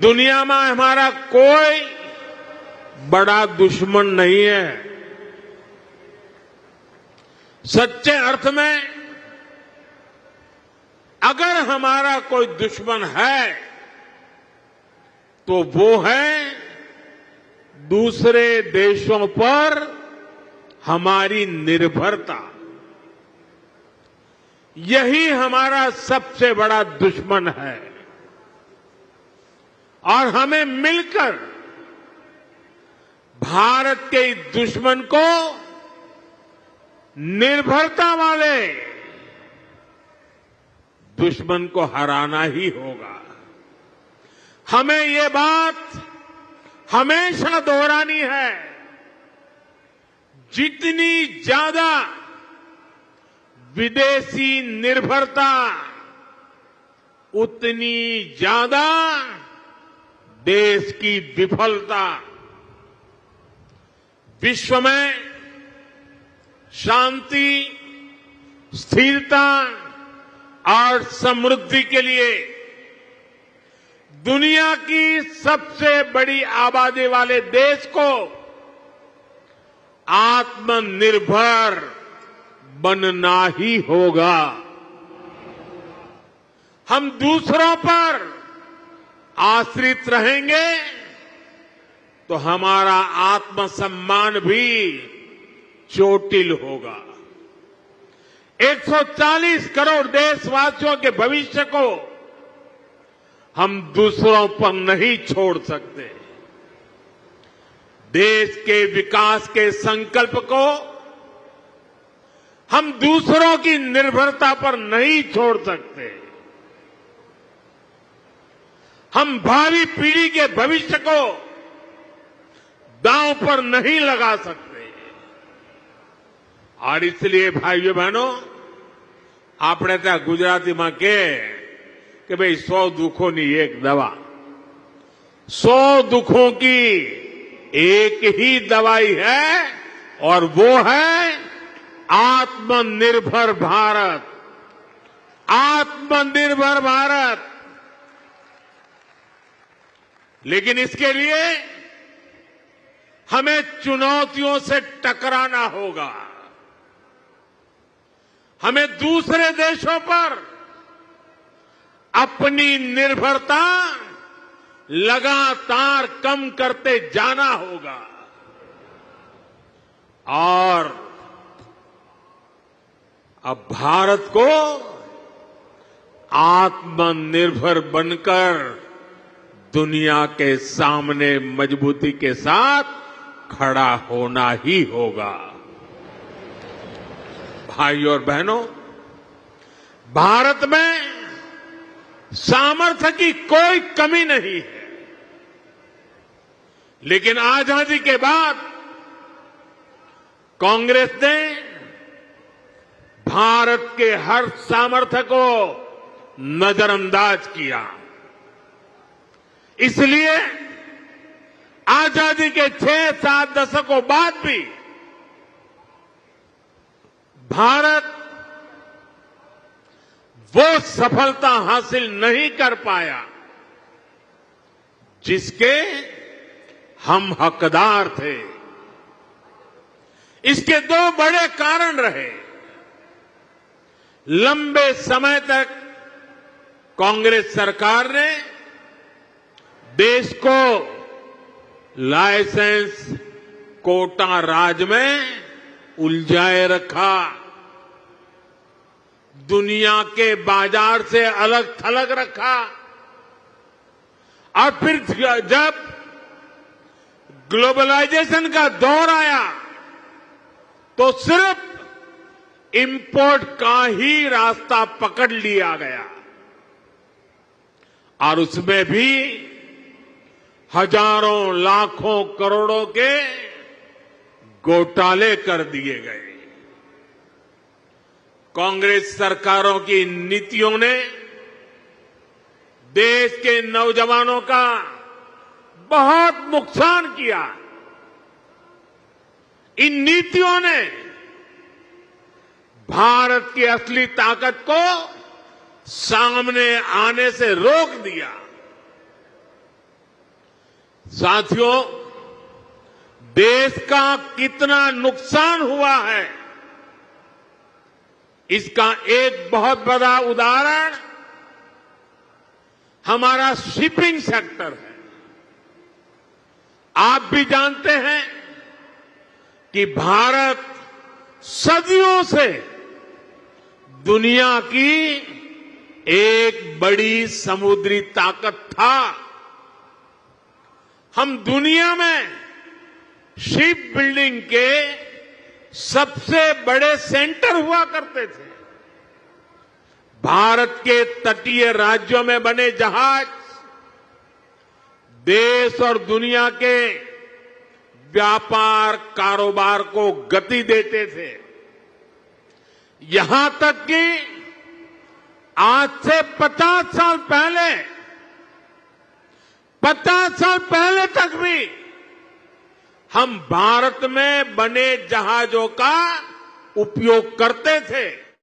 दुनिया में हमारा कोई बड़ा दुश्मन नहीं है। सच्चे अर्थ में अगर हमारा कोई दुश्मन है तो वो है दूसरे देशों पर हमारी निर्भरता। यही हमारा सबसे बड़ा दुश्मन है और हमें मिलकर भारत के इस दुश्मन को निर्भरता वाले दुश्मन को हराना ही होगा। हमें ये बात हमेशा दोहरानी है, जितनी ज्यादा विदेशी निर्भरता उतनी ज्यादा देश की विफलता। विश्व में शांति, स्थिरता और समृद्धि के लिए दुनिया की सबसे बड़ी आबादी वाले देश को आत्मनिर्भर बनना ही होगा। हम दूसरों पर आश्रित रहेंगे तो हमारा आत्मसम्मान भी चोटिल होगा। 140 करोड़ देशवासियों के भविष्य को हम दूसरों पर नहीं छोड़ सकते। देश के विकास के संकल्प को हम दूसरों की निर्भरता पर नहीं छोड़ सकते। हम भावी पीढ़ी के भविष्य को दांव पर नहीं लगा सकते। और इसलिए भाइयों बहनों, આપણે ત્યાં ગુજરાતીમાં કે ભાઈ 100 દુઃખોની એક દવા। 100 दुखों की एक ही दवाई है और वो है आत्मनिर्भर भारत। आत्मनिर्भर भारत। लेकिन इसके लिए हमें चुनौतियों से टकराना होगा। हमें दूसरे देशों पर अपनी निर्भरता लगातार कम करते जाना होगा और अब भारत को आत्मनिर्भर बनकर दुनिया के सामने मजबूती के साथ खड़ा होना ही होगा। भाइयों और बहनों, भारत में सामर्थ्य की कोई कमी नहीं है, लेकिन आजादी के बाद कांग्रेस ने भारत के हर सामर्थ्य को नजरअंदाज किया। इसलिए आजादी के 6-7 दशकों बाद भी भारत वो सफलता हासिल नहीं कर पाया जिसके हम हकदार थे। इसके 2 बड़े कारण रहे। लंबे समय तक कांग्रेस सरकार ने देश को लाइसेंस कोटा राज में उलझाए रखा। दुनिया के बाजार से अलग थलग रखा और फिर जब ग्लोबलाइजेशन का दौर आया तो सिर्फ इंपोर्ट का ही रास्ता पकड़ लिया गया और उसमें भी हजारों लाखों करोड़ों के घोटाले कर दिए गए। कांग्रेस सरकारों की नीतियों ने देश के नौजवानों का बहुत नुकसान किया। इन नीतियों ने भारत की असली ताकत को सामने आने से रोक दिया। साथियों, देश का कितना नुकसान हुआ है, इसका एक बहुत बड़ा उदाहरण हमारा शिपिंग सेक्टर है। आप भी जानते हैं कि भारत सदियों से दुनिया की एक बड़ी समुद्री ताकत था। हम दुनिया में शिप बिल्डिंग के सबसे बड़े सेंटर हुआ करते थे। भारत के तटीय राज्यों में बने जहाज देश और दुनिया के व्यापार कारोबार को गति देते थे। यहां तक कि आज से 50 साल पहले तक भी हम भारत में बने जहाजों का उपयोग करते थे।